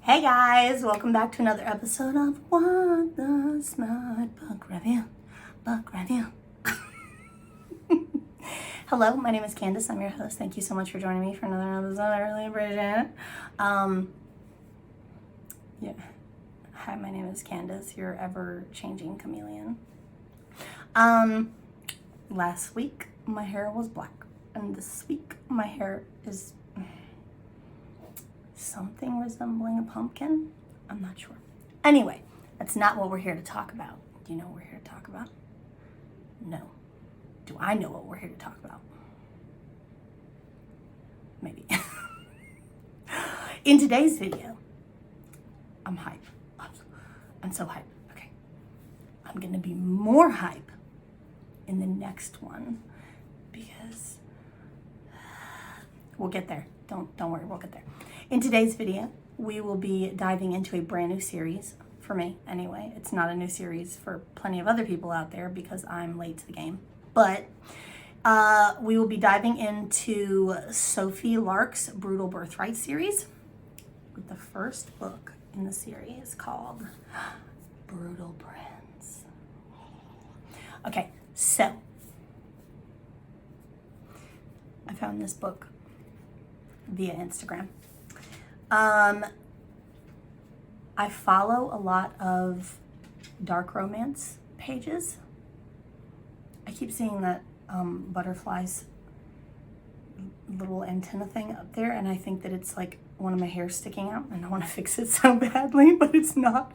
Hey guys, welcome back to another episode of What the Smut Book Review. Hello, my name is Candace. I'm your host. Thank you so much for joining me for another episode. I really appreciate it. Hi, my name is Candace, your ever-changing chameleon. Last week my hair was black, and this week my hair is something resembling a pumpkin. I'm not sure. Anyway, that's not what we're here to talk about. Do you know what we're here to talk about? No. Do I know what we're here to talk about? Maybe. In today's video, I'm hype. I'm so hype. Okay. I'm gonna be more hype in the next one because we'll get there. Don't worry, we'll get there. In today's video, we will be diving into a brand new series, for me anyway. It's not a new series for plenty of other people out there because I'm late to the game. But we will be diving into Sophie Lark's Brutal Birthright series with the first book in the series called Brutal Prince. Okay, so I found this book via Instagram. I follow a lot of dark romance pages. I keep seeing that butterfly's little antenna thing up there, and I think that it's like one of my hairs sticking out, and I want to fix it so badly, but it's not.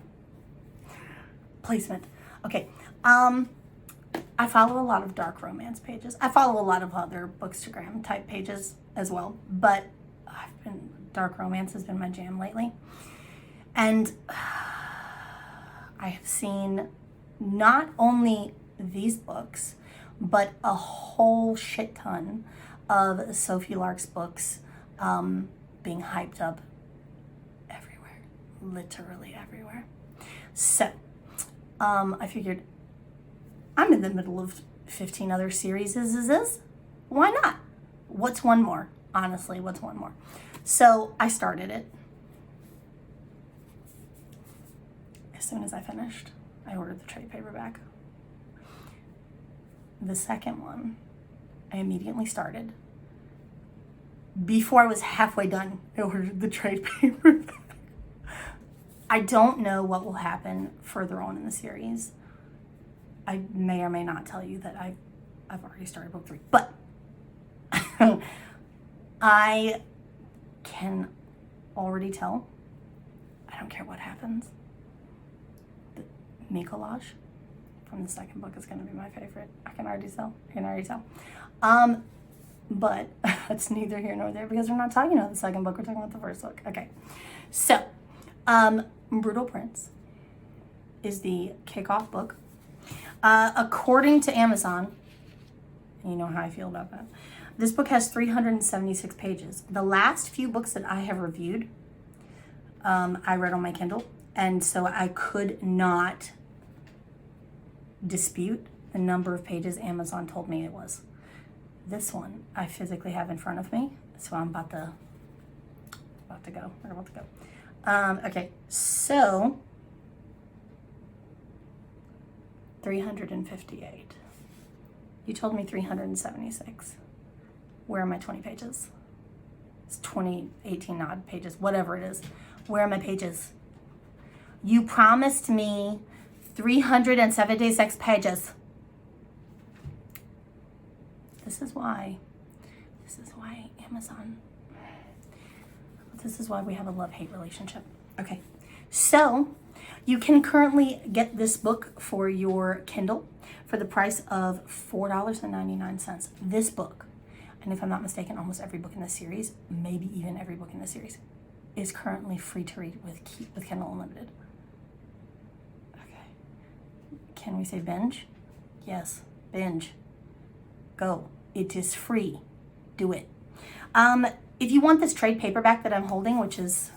Placement. Okay. I follow a lot of dark romance pages. I follow a lot of other bookstagram type pages as well, but dark romance has been my jam lately. And I have seen not only these books, but a whole shit ton of Sophie Lark's books being hyped up everywhere, literally everywhere. So I figured I'm in the middle of 15 other series. Why not? What's one more? Honestly, what's one more? So I started it. As soon as I finished, I ordered the trade paperback. The second one, I immediately started. Before I was halfway done, I ordered the trade paperback. I don't know what will happen further on in the series. I may or may not tell you that I've already started book 3, but I can already tell. I don't care what happens. The Mikolaj from the second book is going to be my favorite. I can already tell. But it's neither here nor there because we're not talking about the second book. We're talking about the first book. Okay. So, Brutal Prince is the kickoff book. According to Amazon, you know how I feel about that. This book has 376 pages. The last few books that I have reviewed, I read on my Kindle, and so I could not dispute the number of pages Amazon told me it was. This one I physically have in front of me, so I'm about to go. We're about to go. Okay, so 358. You told me 376. Where are my 20 pages? It's 20, 18 odd pages, whatever it is. Where are my pages? You promised me 376 pages. This is why Amazon, this is why we have a love-hate relationship. Okay, so you can currently get this book for your Kindle for the price of $4.99. This book, and if I'm not mistaken, almost every book in this series, maybe even every book in this series, is currently free to read with Kindle Unlimited. Okay. Can we say binge? Yes, binge. Go. It is free. Do it. If you want this trade paperback that I'm holding, which is,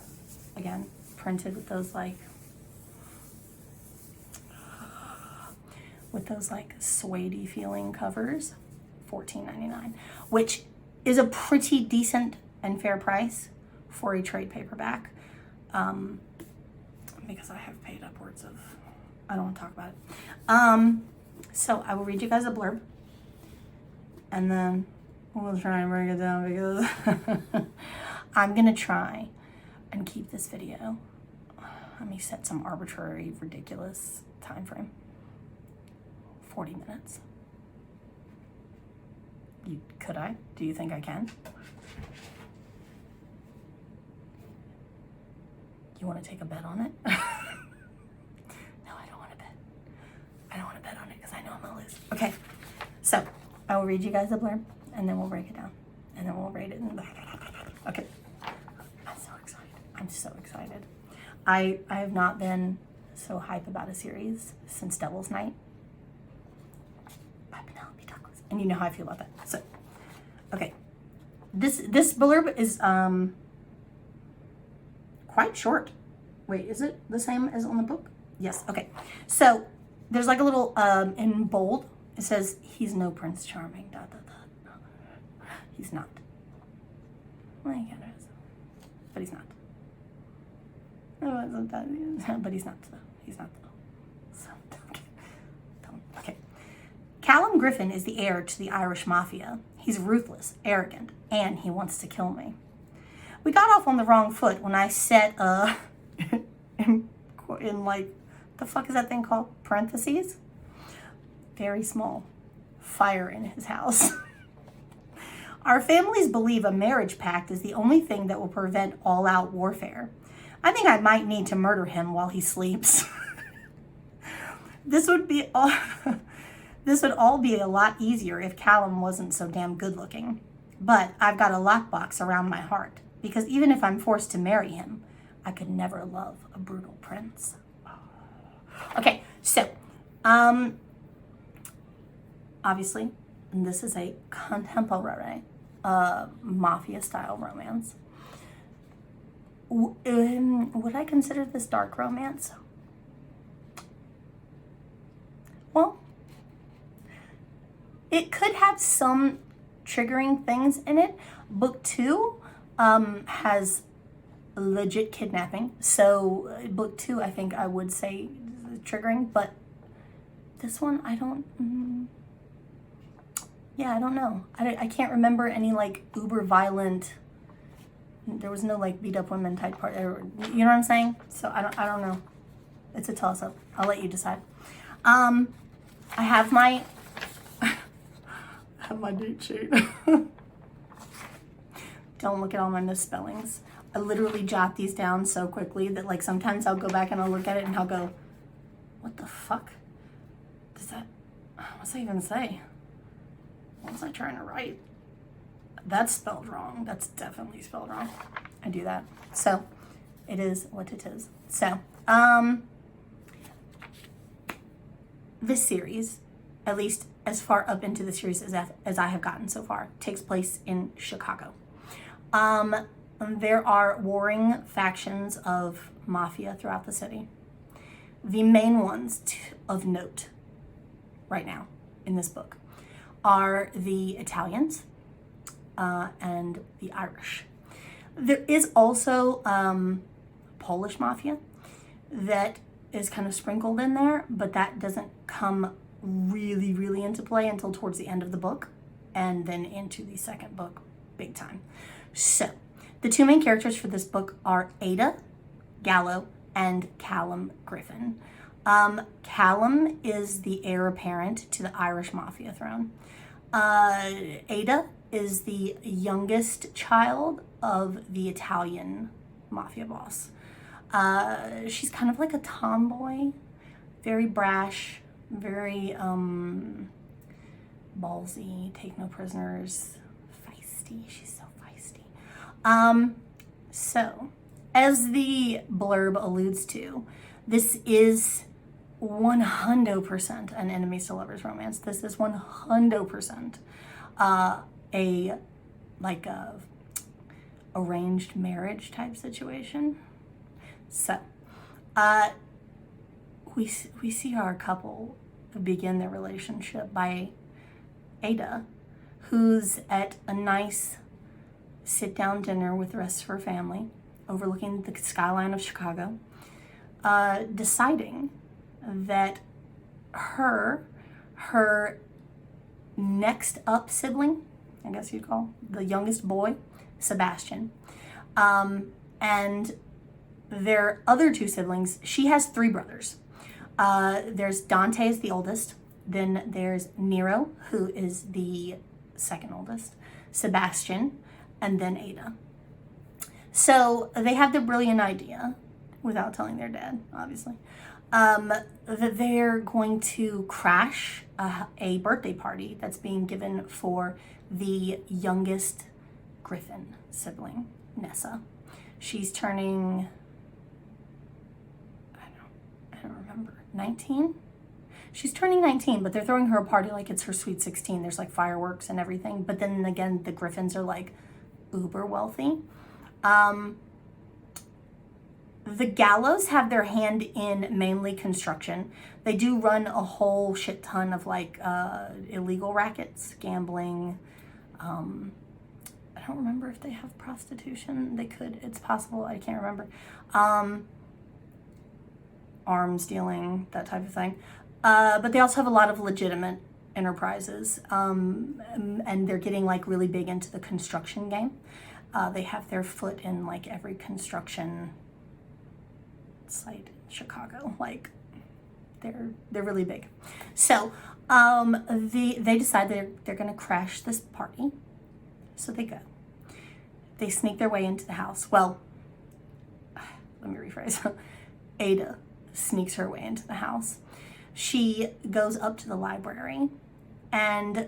again, printed with those like suede-y feeling covers, $14.99, which is a pretty decent and fair price for a trade paperback. because I have paid upwards of, I don't want to talk about it. So I will read you guys a blurb, and then we'll try and break it down because I'm going to try and keep this video. Let me set some arbitrary, ridiculous time frame. 40 minutes. Could I? Do you think I can? You want to take a bet on it? No, I don't want to bet. I don't want to bet on it because I know I'm going to lose. Okay, so I will read you guys the blurb, and then we'll break it down, and then we'll rate it. Okay. I'm so excited. I'm so excited. I have not been so hype about a series since Devil's Night. And you know how I feel about that. So, okay. This blurb is quite short. Wait, is it the same as on the book? Yes. Okay. So there's like a little in bold. It says he's no Prince Charming. Dot, dot, dot. He's not. Well, he kind of is, but he's not. But he's not. He's not. So don't. Okay. Callum Griffin is the heir to the Irish mafia. He's ruthless, arrogant, and he wants to kill me. We got off on the wrong foot when I set in like, the fuck is that thing called? Parentheses? Very small. Fire in his house. Our families believe a marriage pact is the only thing that will prevent all-out warfare. I think I might need to murder him while he sleeps. This would all be a lot easier if Callum wasn't so damn good looking. But I've got a lockbox around my heart, because even if I'm forced to marry him, I could never love a brutal prince. Okay, so, obviously, this is a contemporary mafia-style romance. Would I consider this dark romance? Well, it could have some triggering things in it. Book 2 has legit kidnapping. So book 2, I think I would say triggering, but this one, I don't, yeah, I don't know. I can't remember any like uber violent, there was no like beat up women type part, you know what I'm saying? So I don't know. It's a toss up. I'll let you decide. I have my date sheet. Don't look at all my misspellings. I literally jot these down so quickly that like sometimes I'll go back and I'll look at it and I'll go, what the fuck? What's that even say? What was I trying to write? That's spelled wrong. That's definitely spelled wrong. I do that. So it is what it is. So, this series, at least as far up into the series as I have gotten so far, takes place in Chicago. There are warring factions of mafia throughout the city. The main ones of note right now in this book are the Italians and the Irish. There is also Polish mafia that is kind of sprinkled in there, but that doesn't come really into play until towards the end of the book, and then into the second book big time. So the two main characters for this book are Ada Gallo and Callum Griffin. Callum is the heir apparent to the Irish mafia throne. Ada is the youngest child of the Italian mafia boss. She's kind of like a tomboy, very brash, very ballsy, take no prisoners, feisty. She's so feisty. So, as the blurb alludes to, this is 100% an enemies to lovers romance. This is 100% a arranged marriage type situation. So, we see our couple begin their relationship by Ada, who's at a nice sit-down dinner with the rest of her family, overlooking the skyline of Chicago, deciding that her next up sibling, I guess you'd call the youngest boy, Sebastian, and their other two siblings, she has three brothers. There's Dante is the oldest, then there's Nero, who is the second oldest, Sebastian, and then Ada. So they have the brilliant idea, without telling their dad, obviously, that they're going to crash a birthday party that's being given for the youngest Griffin sibling, Nessa. She's turning, I don't remember, 19? She's turning 19, but they're throwing her a party like it's her sweet 16. There's like fireworks and everything. But then again, the Griffins are like uber wealthy. The Gallows have their hand in mainly construction. They do run a whole shit ton of like illegal rackets, gambling. I don't remember if they have prostitution. They could, it's possible, I can't remember. Arms dealing, that type of thing. But they also have a lot of legitimate enterprises, and they're getting like really big into the construction game. They have their foot in like every construction site in Chicago. Like they're really big. So they decide they're gonna crash this party. So they go. They sneak their way into the house. Well, let me rephrase. Ada sneaks her way into the house. She goes up to the library, and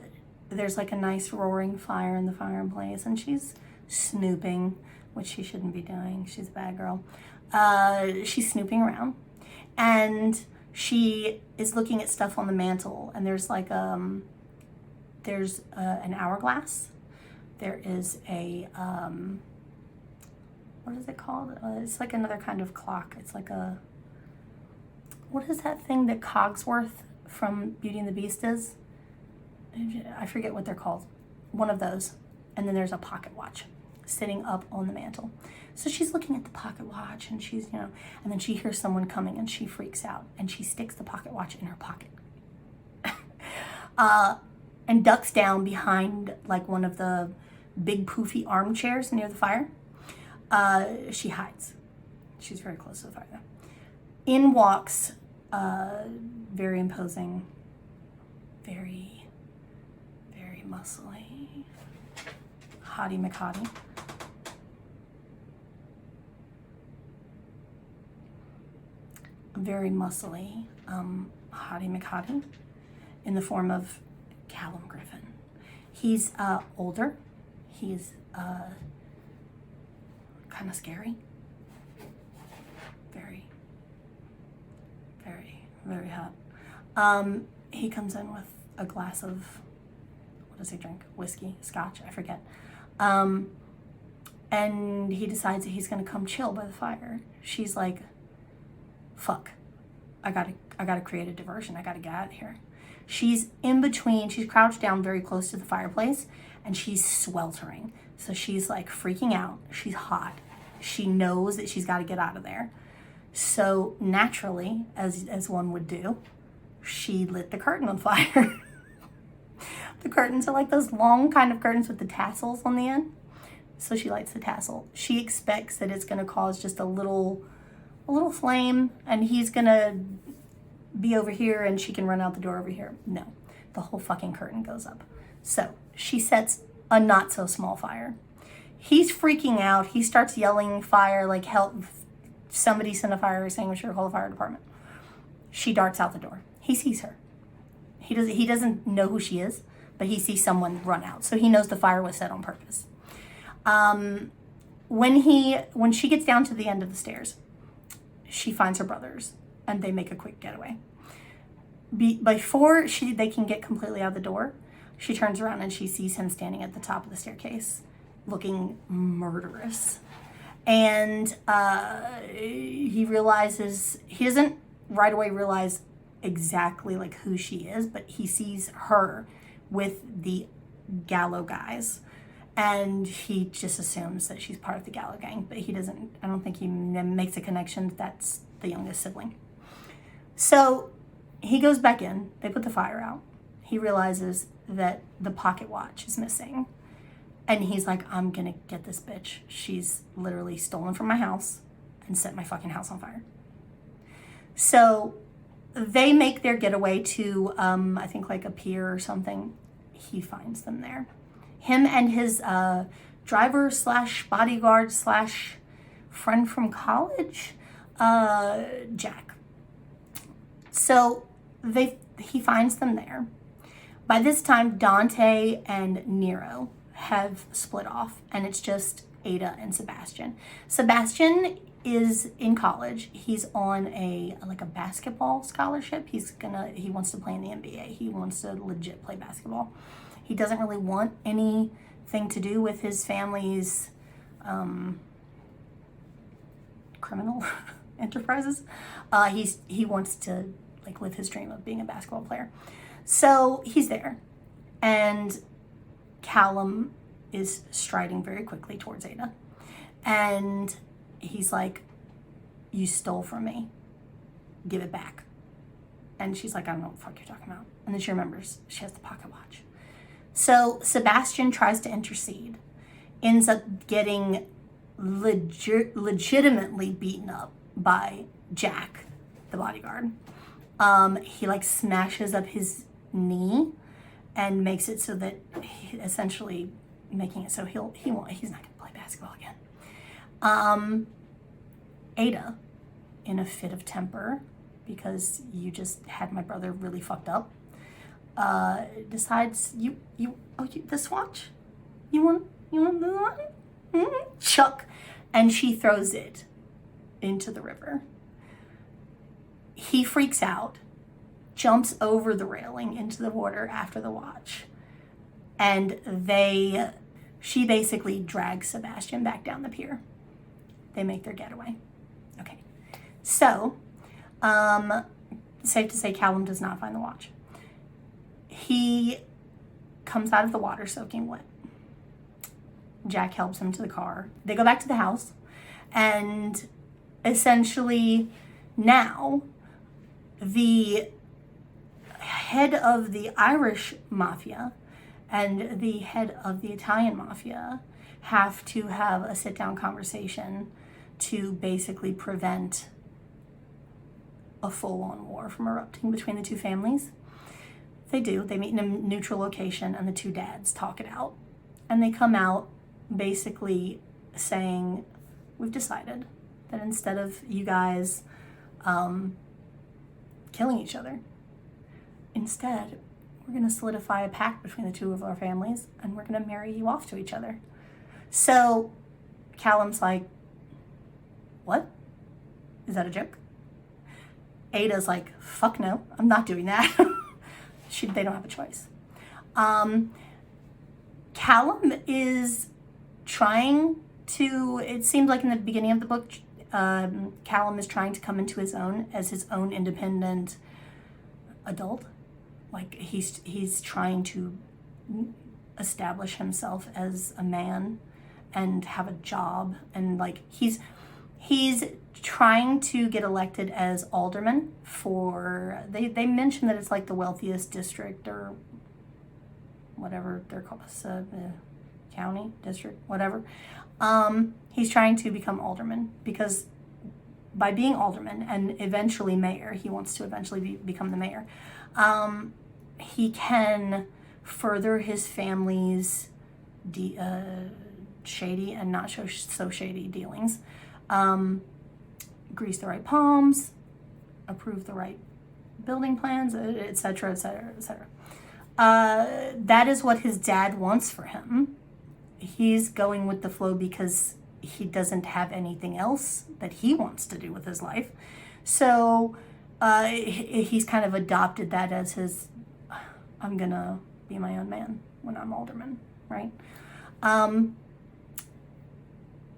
there's like a nice roaring fire in the fireplace, and she's snooping, which she shouldn't be doing. She's a bad girl. She's snooping around, and she is looking at stuff on the mantle, and there's like an hourglass. There is a what is it called? It's like another kind of clock. It's like a, what is that thing that Cogsworth from Beauty and the Beast is? I forget what they're called. One of those. And then there's a pocket watch sitting up on the mantle. So she's looking at the pocket watch, and she's, and then she hears someone coming, and she freaks out, and she sticks the pocket watch in her pocket. And ducks down behind like one of the big poofy armchairs near the fire. She hides. She's very close to the fire though. In walks, very imposing, very, very muscly, hottie McHottie. Very muscly, hottie McHottie, in the form of Callum Griffin. He's older. He's kind of scary. Very, very, very hot. He comes in with a glass of, what does he drink? Whiskey, scotch, I forget. And he decides that he's gonna come chill by the fire. She's like, fuck, I gotta create a diversion. I gotta get out of here. She's in between, she's crouched down very close to the fireplace, and she's sweltering. So she's like freaking out. She's hot. She knows that she's got to get out of there. So naturally, as one would do, she lit the curtain on fire. The curtains are like those long kind of curtains with the tassels on the end. So she lights the tassel. She expects that it's going to cause just a little flame, and he's going to be over here and she can run out the door over here. No, the whole fucking curtain goes up. So she sets a not so small fire. He's freaking out. He starts yelling fire, like help, somebody send a fire extinguisher, call the fire department. She darts out the door. He sees her. He doesn't know who she is, but he sees someone run out. So he knows the fire was set on purpose. When she gets down to the end of the stairs, she finds her brothers, and they make a quick getaway. Before they can get completely out the door, she turns around and she sees him standing at the top of the staircase, looking murderous. And he doesn't right away realize exactly like who she is, but he sees her with the Gallo guys. And he just assumes that she's part of the Gallo gang, but he doesn't, I don't think he makes a connection that that's the youngest sibling. So he goes back in, they put the fire out. He realizes that the pocket watch is missing. And he's like, I'm gonna get this bitch. She's literally stolen from my house and set my fucking house on fire. So they make their getaway to, I think like a pier or something. He finds them there. Him and his driver / bodyguard / friend from college, Jack. So he finds them there. By this time, Dante and Nero have split off, and it's just Ada and Sebastian. Sebastian is in college. He's on a basketball scholarship. He wants to play in the NBA. He wants to legit play basketball. He doesn't really want anything to do with his family's criminal enterprises. He wants to live his dream of being a basketball player. So he's there, and Callum is striding very quickly towards Ada, and he's like, you stole from me, give it back. And she's like, I don't know what the fuck you're talking about. And then she remembers she has the pocket watch. So Sebastian tries to intercede, ends up getting legitimately beaten up by Jack, the bodyguard. He smashes up his knee and makes it so that essentially making it so he's not gonna play basketball again. Ada, in a fit of temper, because you just had my brother really fucked up, decides this watch? You want the one? Mm-hmm. Chuck. And she throws it into the river. He freaks out, jumps over the railing into the water after the watch, and she basically drags Sebastian back down the pier. They make their getaway. Okay. So, safe to say Callum does not find the watch. He comes out of the water soaking wet. Jack helps him to the car. They go back to the house, and essentially now the head of the Irish mafia and the head of the Italian mafia have to have a sit-down conversation to basically prevent a full-on war from erupting between the two families. They do. They meet in a neutral location, and the two dads talk it out. And they come out basically saying, we've decided that instead of you guys killing each other, instead, we're going to solidify a pact between the two of our families, and we're going to marry you off to each other. So Callum's like, what? Is that a joke? Ada's like, fuck no, I'm not doing that. They don't have a choice. Callum is trying to, it seems like in the beginning of the book, Callum is trying to come into his own as his own independent adult. He's trying to establish himself as a man and have a job, and he's trying to get elected as alderman for, they mention that it's the wealthiest district or whatever they're called, county, district, whatever. He's trying to become alderman because by being alderman and eventually mayor, he wants to eventually become the mayor, he can further his family's shady and not so shady dealings. Grease the right palms, approve the right building plans, etc., etc., etc. That is what his dad wants for him. He's going with the flow because he doesn't have anything else that he wants to do with his life. So he's kind of adopted that as his, I'm gonna be my own man when I'm alderman, right?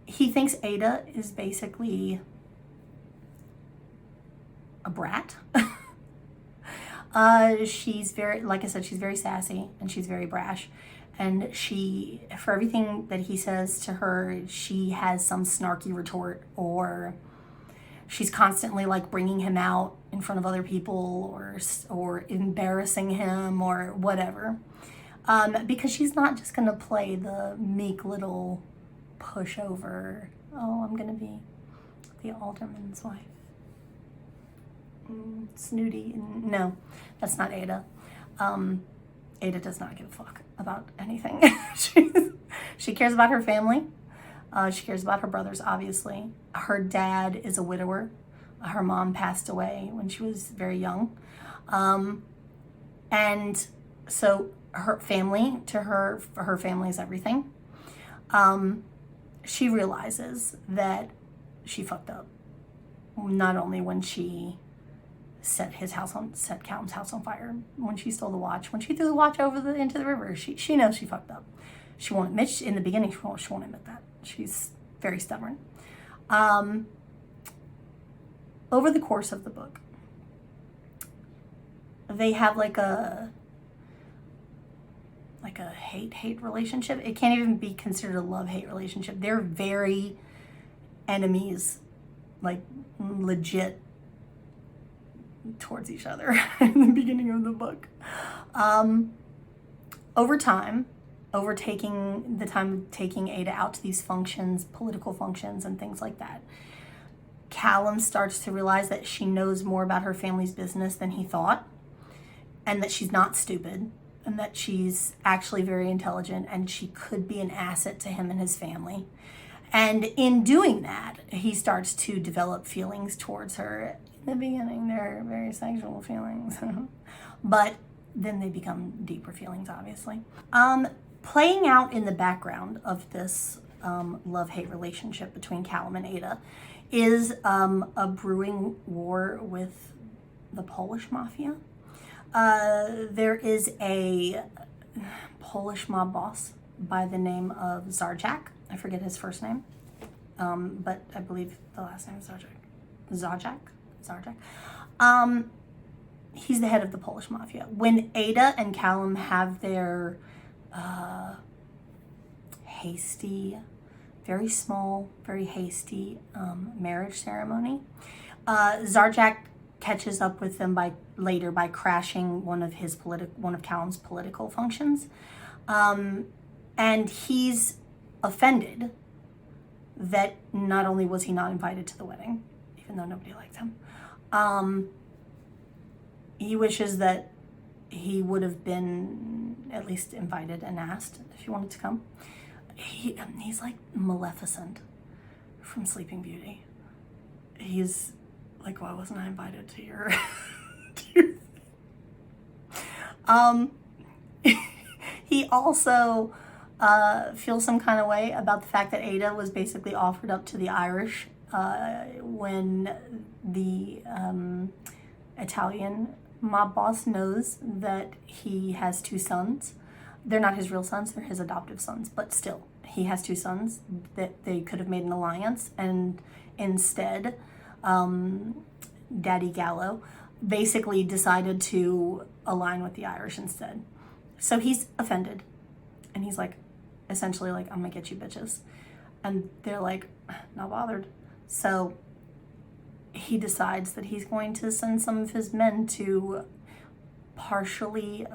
He thinks Ada is basically a brat. She's very, like I said, she's very sassy and she's very brash. And she, for everything that he says to her, she has some snarky retort, or she's constantly like bringing him out in front of other people, or embarrassing him or whatever. Because she's not just gonna play the meek little pushover, oh, I'm gonna be the alderman's wife. Snooty. No, that's not Ada. Ada does not give a fuck about anything. She cares about her family. She cares about her brothers, obviously. Her dad is a widower. Her mom passed away when she was very young. And so her family, to her family is everything. She realizes that she fucked up. Not only when she set Callum's house on fire, when she stole the watch, when she threw the watch into the river, she knows she fucked up. She won't admit, in the beginning, she won't admit that. She's very stubborn. Over the course of the book, they have like a hate relationship. It can't even be considered a love-hate relationship. They're very enemies, like legit, towards each other in the beginning of the book. Over time, taking Ada out to these functions, political functions and things like that, Callum starts to realize that she knows more about her family's business than he thought, and that she's not stupid, and that she's actually very intelligent, and she could be an asset to him and his family. And in doing that, he starts to develop feelings towards her. In the beginning, they're very sexual feelings, but then they become deeper feelings, obviously. Playing out in the background of this love-hate relationship between Callum and Ada is a brewing war with the Polish mafia. There is a Polish mob boss by the name of Zarzak. I forget his first name, but I believe the last name is Zarzak. He's the head of the Polish mafia. When Ada and Callum have their very small, very hasty marriage ceremony, Zarzak catches up with them by crashing one of Callum's political functions, and he's offended that not only was he not invited to the wedding, even though nobody liked him, he wishes that he would have been at least invited and asked if he wanted to come. He's like Maleficent from Sleeping Beauty. He's like, why wasn't I invited to your he also feels some kind of way about the fact that Ada was basically offered up to the Irish when the Italian mob boss knows that he has two sons. They're not his real sons, they're his adoptive sons, but still, he has two sons that they could have made an alliance, and instead, Daddy Gallo basically decided to align with the Irish instead. So he's offended, and he's like, essentially like, I'm gonna get you bitches. And they're like, not bothered. So he decides that he's going to send some of his men to partially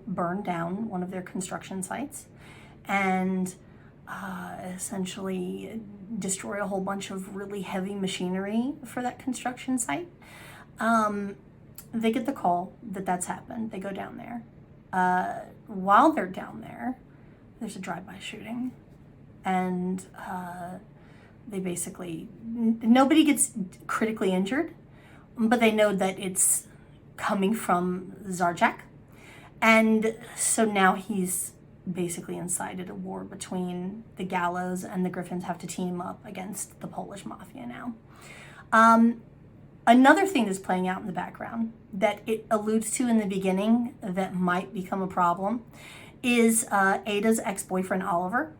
burn down one of their construction sites and essentially destroy a whole bunch of really heavy machinery for that construction site. They get the call that that's happened. They go down there. While they're down there, there's a drive-by shooting, and they basically, nobody gets critically injured, but they know that it's coming from Zarzak. And so now he's basically incited a war between the Gallows, and the Griffins have to team up against the Polish mafia now. Another thing that's playing out in the background that it alludes to in the beginning that might become a problem is Ada's ex-boyfriend, Oliver.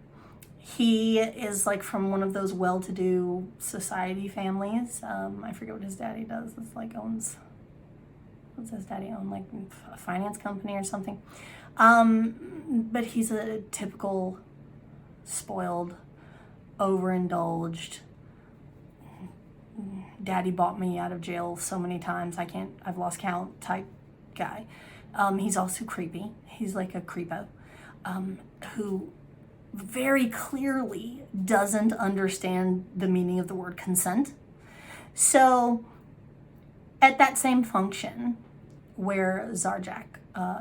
He is like from one of those well-to-do society families. I forget what his daddy does. It's like what's his daddy own? Like a finance company or something. But he's a typical spoiled, overindulged, daddy bought me out of jail so many times I've lost count type guy. He's also creepy. He's like a creepo, who very clearly doesn't understand the meaning of the word consent. So at that same function where Zarjak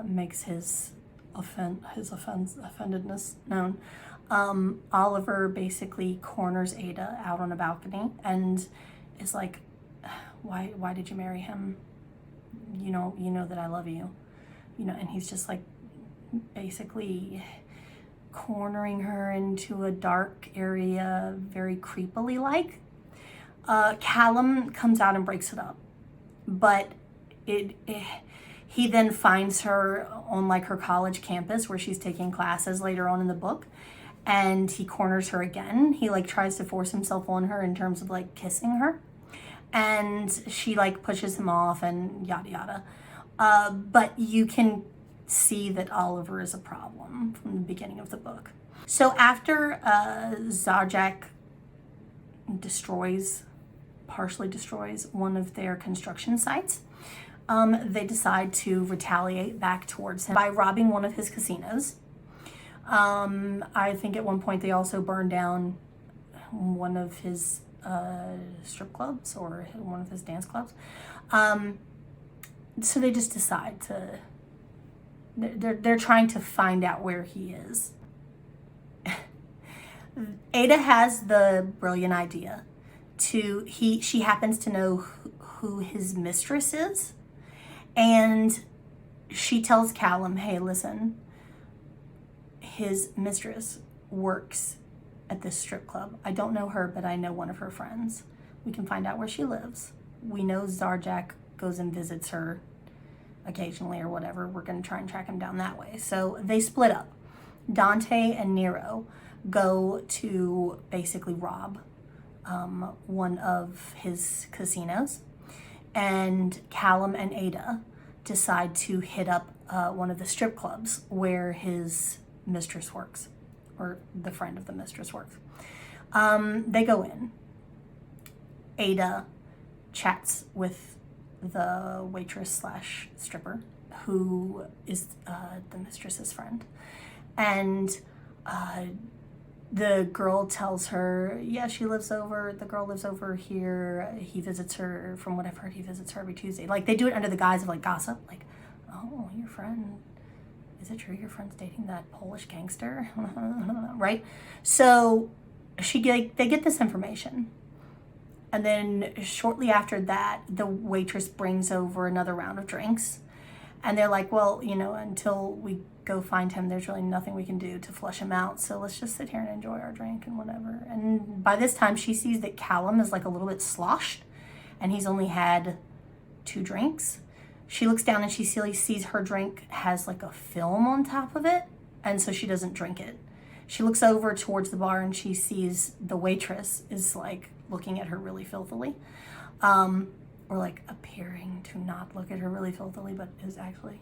makes his offendedness known, Oliver basically corners Ada out on a balcony and is like, why did you marry him? You know that I love you. And he's just like basically cornering her into a dark area, very creepily like. Callum comes out and breaks it up, but he then finds her on like her college campus where she's taking classes later on in the book, and he corners her again. He like tries to force himself on her in terms of like kissing her, and she like pushes him off and yada yada. But you can see that Oliver is a problem from the beginning of the book. So after Zarjak partially destroys one of their construction sites, they decide to retaliate back towards him by robbing one of his casinos. I think at one point they also burned down one of his strip clubs or one of his dance clubs. So they just decide to, they're trying to find out where he is. Ada has the brilliant idea she happens to know who his mistress is, and she tells Callum, hey, listen, his mistress works at this strip club. I don't know her, but I know one of her friends. We can find out where she lives. We know Zarjak goes and visits her occasionally or whatever. We're going to try and track him down that way. So they split up. Dante and Nero go to basically rob one of his casinos, and Callum and Ada decide to hit up one of the strip clubs where his mistress works, or the friend of the mistress works. They go in. Ada chats with the waitress slash stripper, who is the mistress's friend, and the girl tells her, yeah, the girl lives over here. He visits her, from what I've heard, he visits her every Tuesday. Like, they do it under the guise of like gossip, like, oh, your friend, is it true your friend's dating that Polish gangster? Right? So they get this information. And then shortly after that, the waitress brings over another round of drinks. And they're like, well, until we go find him, there's really nothing we can do to flush him out. So let's just sit here and enjoy our drink and whatever. And by this time, she sees that Callum is like a little bit sloshed, and he's only had 2 drinks. She looks down and she sees her drink has like a film on top of it, and so she doesn't drink it. She looks over towards the bar and she sees the waitress is like looking at her really filthily, or like appearing to not look at her really filthily, but is actually,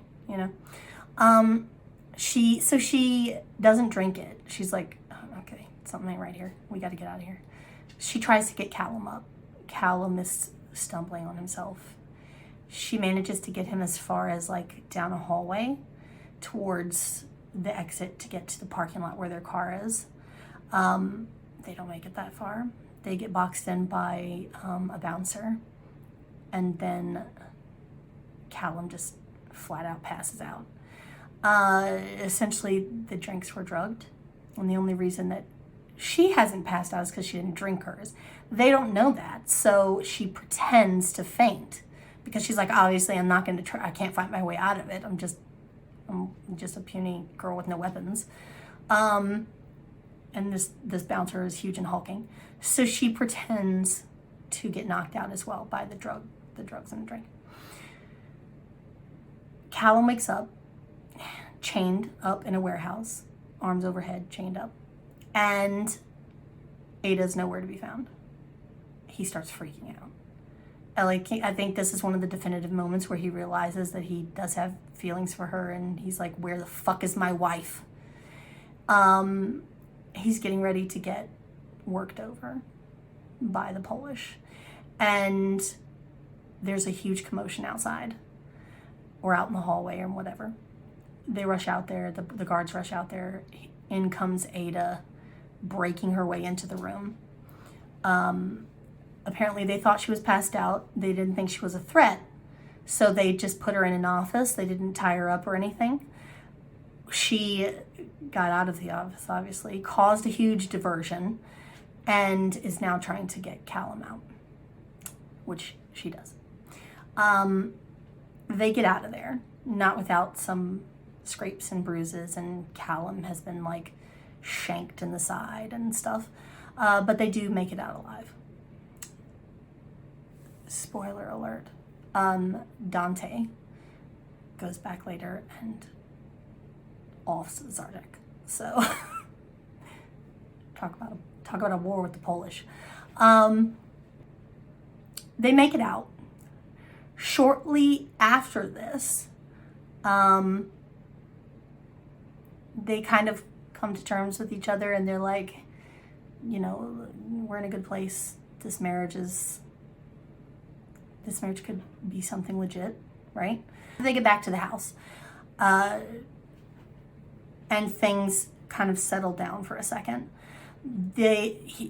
she doesn't drink it. She's like, oh, okay, something ain't right here. We got to get out of here. She tries to get Callum up. Callum is stumbling on himself. She manages to get him as far as like down a hallway towards the exit to get to the parking lot where their car is. They don't make it that far. They get boxed in by a bouncer, and then Callum just flat out passes out. Essentially, the drinks were drugged, and the only reason that she hasn't passed out is because she didn't drink hers. They don't know that, so she pretends to faint because she's like, obviously, I'm not going to try. I can't fight my way out of it. I'm just a puny girl with no weapons. And this bouncer is huge and hulking, so she pretends to get knocked out as well by the drugs and the drink. Callum wakes up, chained up in a warehouse, arms overhead, chained up, and Ada's nowhere to be found. He starts freaking out. I think this is one of the definitive moments where he realizes that he does have feelings for her, and he's like, where the fuck is my wife? He's getting ready to get worked over by the Polish, and there's a huge commotion outside or out in the hallway or whatever. They rush out there, the guards rush out there. In comes Ada, breaking her way into the room. Apparently they thought she was passed out. They didn't think she was a threat, so they just put her in an office. They didn't tie her up or anything. She got out of the office, obviously, caused a huge diversion, and is now trying to get Callum out, which she does. They get out of there, not without some scrapes and bruises, and Callum has been like shanked in the side and stuff, but they do make it out alive. Spoiler alert. Dante goes back later and offs Zardek. So talk about a war with the Polish. They make it out. Shortly after this, they kind of come to terms with each other, and they're like, you know, we're in a good place. This marriage could be something legit, right? They get back to the house, and things kind of settle down for a second.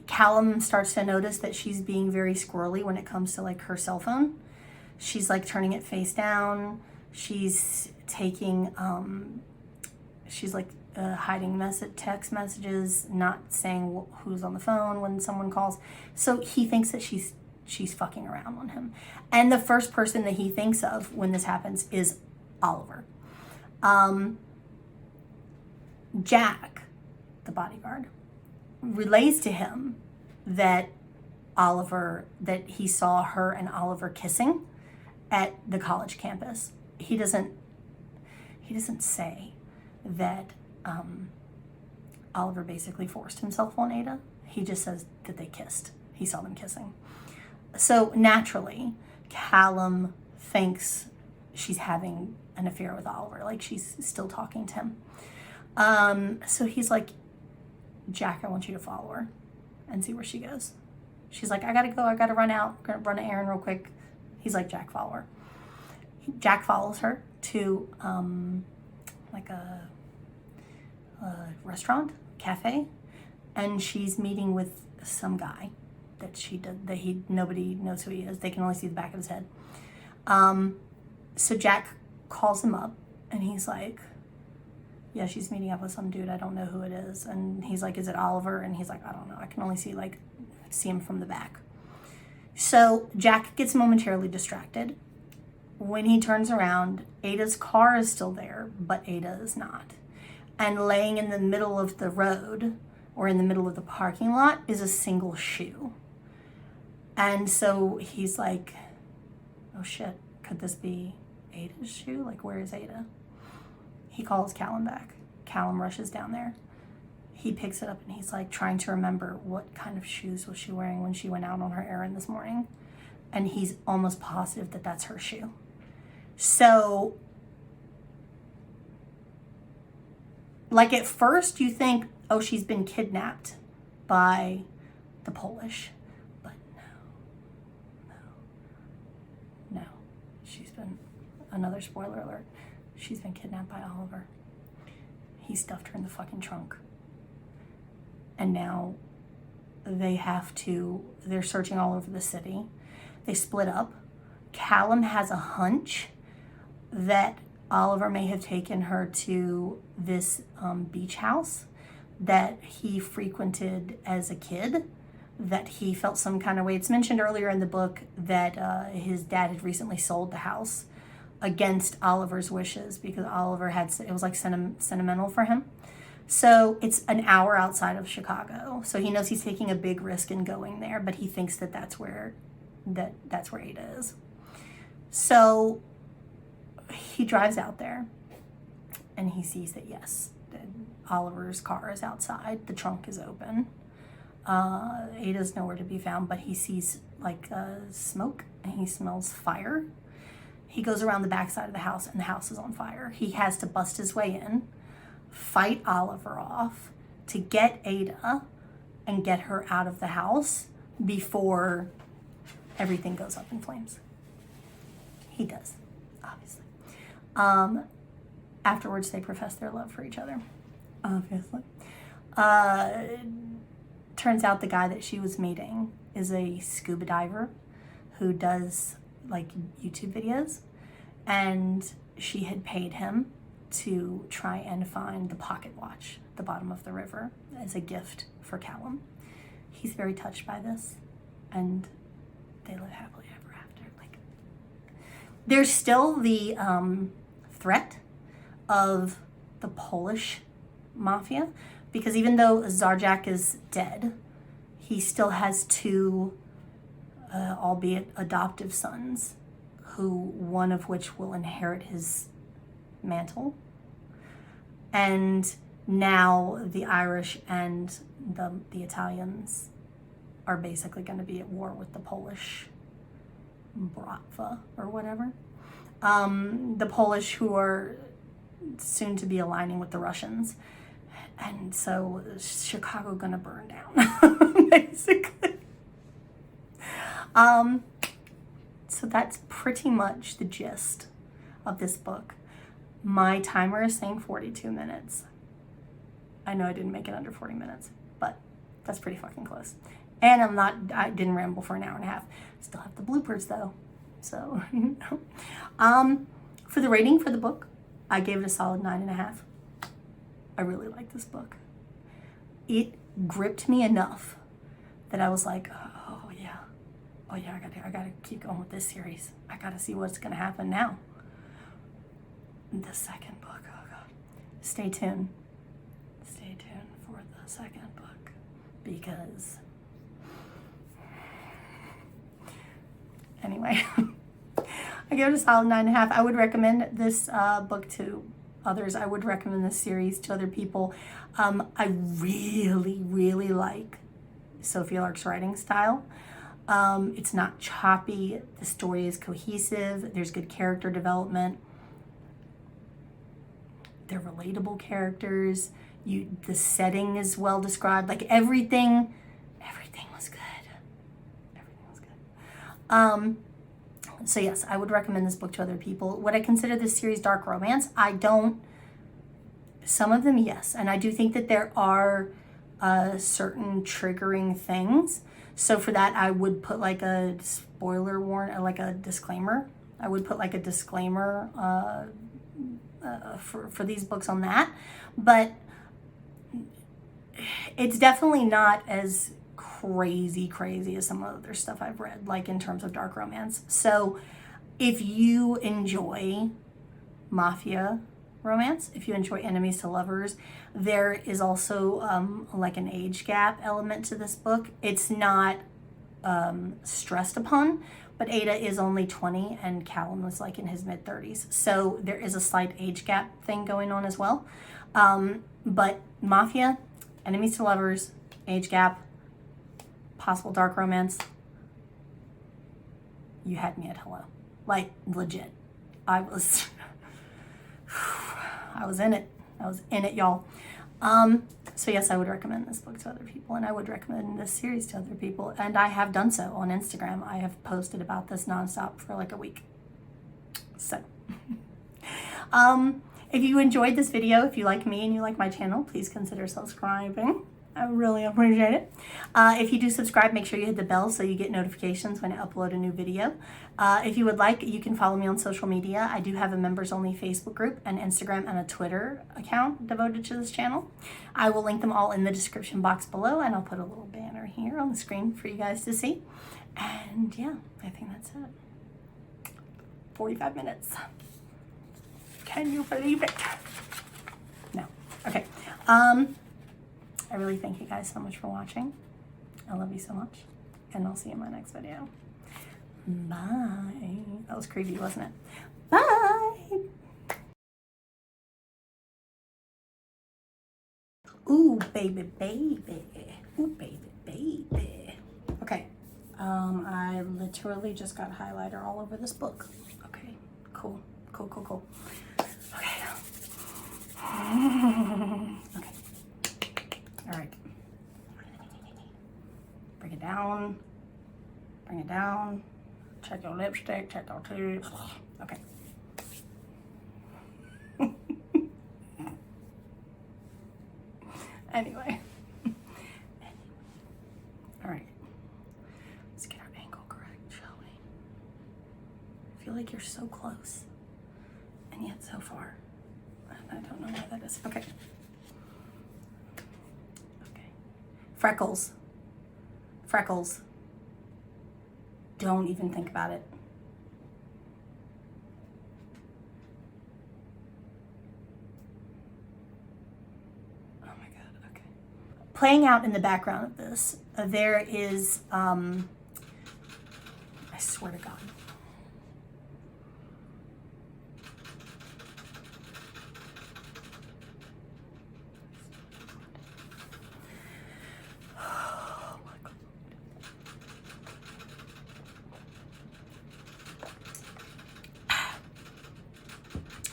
Callum starts to notice that she's being very squirrely when it comes to like her cell phone. She's like turning it face down. She's taking, hiding text messages, not saying who's on the phone when someone calls. So he thinks that she's fucking around on him. And the first person that he thinks of when this happens is Oliver. Jack, the bodyguard, relays to him that he saw her and Oliver kissing at the college campus. He doesn't say that Oliver basically forced himself on Ada. He just says that they kissed. He saw them kissing. So naturally, Callum thinks she's having an affair with Oliver, like she's still talking to him. So he's like, Jack, I want you to follow her and see where she goes. She's like, I gotta go, I gotta run out, I'm gonna run an errand real quick. He's like, Jack, follow her. Jack follows her to like a restaurant, cafe, and she's meeting with some guy nobody knows who he is. They can only see the back of his head. So Jack calls him up, and he's like, yeah, she's meeting up with some dude, I don't know who it is. And he's like, is it Oliver? And he's like, I don't know, I can only see him from the back. So Jack gets momentarily distracted. When he turns around, Ada's car is still there, but Ada is not. And laying in the middle of the road, or in the middle of the parking lot, is a single shoe. And so he's like, oh shit, could this be Ada's shoe? Like, where is Ada? He calls Callum back. Callum rushes down there. He picks it up, and he's like trying to remember what kind of shoes was she wearing when she went out on her errand this morning. And he's almost positive that that's her shoe. So, like, at first you think, oh, she's been kidnapped by the Polish. But no. She's been, another spoiler alert, she's been kidnapped by Oliver. He stuffed her in the fucking trunk. And now they're searching all over the city. They split up. Callum has a hunch that Oliver may have taken her to this beach house that he frequented as a kid, that he felt some kind of way. It's mentioned earlier in the book that his dad had recently sold the house against Oliver's wishes because Oliver it was like sentimental for him. So it's an hour outside of Chicago. So he knows he's taking a big risk in going there, but he thinks that that's where Ada is. So he drives out there, and he sees that, yes, Oliver's car is outside. The trunk is open. Ada's nowhere to be found, but he sees like smoke, and he smells fire. He goes around the backside of the house, and the house is on fire. He has to bust his way in, fight Oliver off to get Ada and get her out of the house before everything goes up in flames. He does, obviously. Afterwards, they profess their love for each other, obviously. Turns out the guy that she was meeting is a scuba diver who does like YouTube videos, and she had paid him to try and find the pocket watch at the bottom of the river as a gift for Callum. He's very touched by this, and they live happily ever after. Like, there's still the threat of the Polish mafia, because even though Zarzak is dead, he still has two, albeit adoptive sons, one of which will inherit his mantle. And now the Irish and the Italians are basically going to be at war with the Polish Bratva or whatever. The Polish, who are soon to be aligning with the Russians. And so Chicago gonna burn down, basically. So that's pretty much the gist of this book. My timer is saying 42 minutes. I know I didn't make it under 40 minutes, but that's pretty fucking close. And I didn't ramble for an hour and a half. Still have the bloopers though. So, you know. For the rating for the book, I gave it a solid 9.5. I really like this book. It gripped me enough that I was like, oh yeah, I gotta keep going with this series. I gotta see what's gonna happen now. The second book, oh god. Stay tuned for the second book, because anyway, I give it a solid 9.5. I would recommend this book to others. I would recommend this series to other people. I really, really like Sophie Lark's writing style. It's not choppy. The story is cohesive. There's good character development. They're relatable characters. The setting is well described. Like everything was good. Everything was good. So yes, I would recommend this book to other people. Would I consider this series dark romance? I don't. Some of them, yes. And I do think that there are certain triggering things. So for that, I would put like a spoiler warning, like a disclaimer. I would put like a disclaimer for these books on that. But it's definitely not as crazy as some other stuff I've read, like in terms of dark romance. So if you enjoy mafia romance, if you enjoy enemies to lovers, there is also like an age gap element to this book. It's not stressed upon, but Ada is only 20 and Callum was like in his mid-30s. So there is a slight age gap thing going on as well. But mafia, enemies to lovers, age gap, possible dark romance, you had me at hello. Like, legit. I was in it. I was in it, y'all. So yes, I would recommend this book to other people, and I would recommend this series to other people, and I have done so on Instagram. I have posted about this nonstop for like a week. So, if you enjoyed this video, if you like me and you like my channel, please consider subscribing. I really appreciate it. If you do subscribe, make sure you hit the bell so you get notifications when I upload a new video. If you would like, you can follow me on social media. I do have a members only Facebook group, an Instagram, and a Twitter account devoted to this channel. I will link them all in the description box below, and I'll put a little banner here on the screen for you guys to see. And yeah, I think that's it. 45 minutes. Can you believe it? No. Okay. I really thank you guys so much for watching. I love you so much. And I'll see you in my next video. Bye. That was creepy, wasn't it? Bye. Ooh, baby, baby. Ooh, baby, baby. Okay. I literally just got highlighter all over this book. Okay, cool. Cool. Okay. Okay. All right. Bring it down. Bring it down. Check your lipstick, check your teeth. Okay. Anyway. All right. Let's get our angle correct, shall we? I feel like you're so close and yet so far. And I don't know why that is. Okay. Okay. Freckles. Freckles. Don't even think about it. Oh my God, okay. Playing out in the background of this, there is, I swear to God.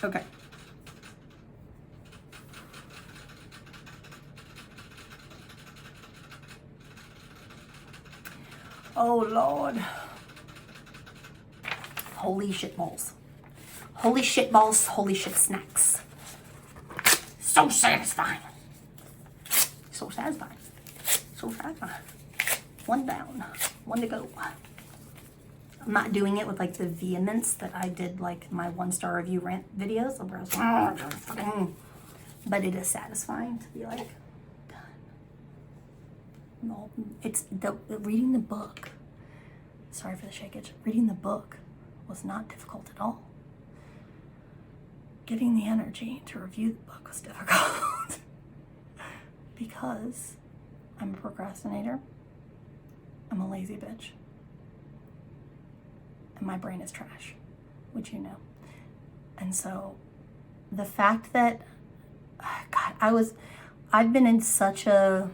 Okay. Oh Lord. Holy shit balls. Holy shit balls, holy shit snacks. So satisfying. So satisfying. So satisfying. One down, one to go. I'm not doing it with like the vehemence that I did like my 1-star review rant videos where I was, but it is satisfying to be like done. No, it's the reading the book. Sorry for the shakeage. Reading the book was not difficult at all. Getting the energy to review the book was difficult because I'm a procrastinator. I'm a lazy bitch. And my brain is trash, which you know. And so the fact that, God, I've been in such a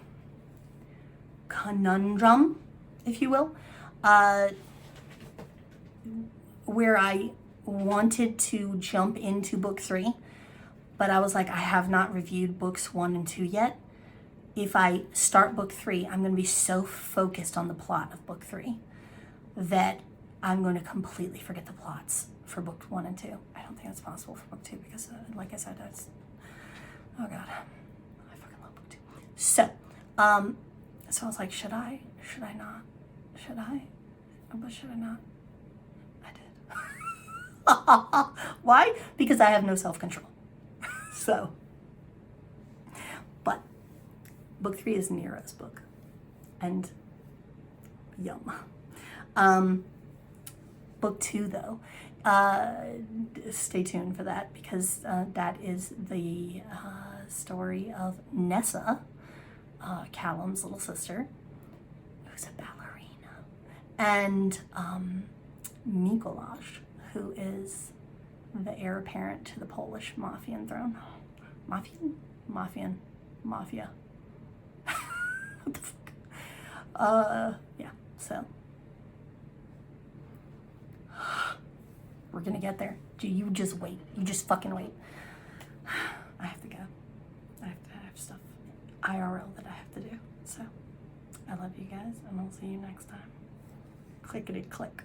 conundrum, if you will, where I wanted to jump into book 3, but I was like, I have not reviewed books 1 and 2 yet. If I start book 3, I'm going to be so focused on the plot of book 3 that I'm going to completely forget the plots for book 1 and 2. I don't think that's possible for book 2 because, like I said, oh God, I fucking love book 2. So I was like, should I not? Should I? But should I not? I did. Why? Because I have no self-control. So, but book 3 is Nero's book, and yum. Book 2, though, stay tuned for that because that is the story of Nessa, Callum's little sister, who's a ballerina, and Mikołaj, who is the heir apparent to the Polish Mafian throne. Mafia. What the fuck? Yeah, so. We're gonna get there. You just wait. You just fucking wait. I have to go. I have stuff IRL that I have to do. So, I love you guys, and I'll see you next time. Clickety click.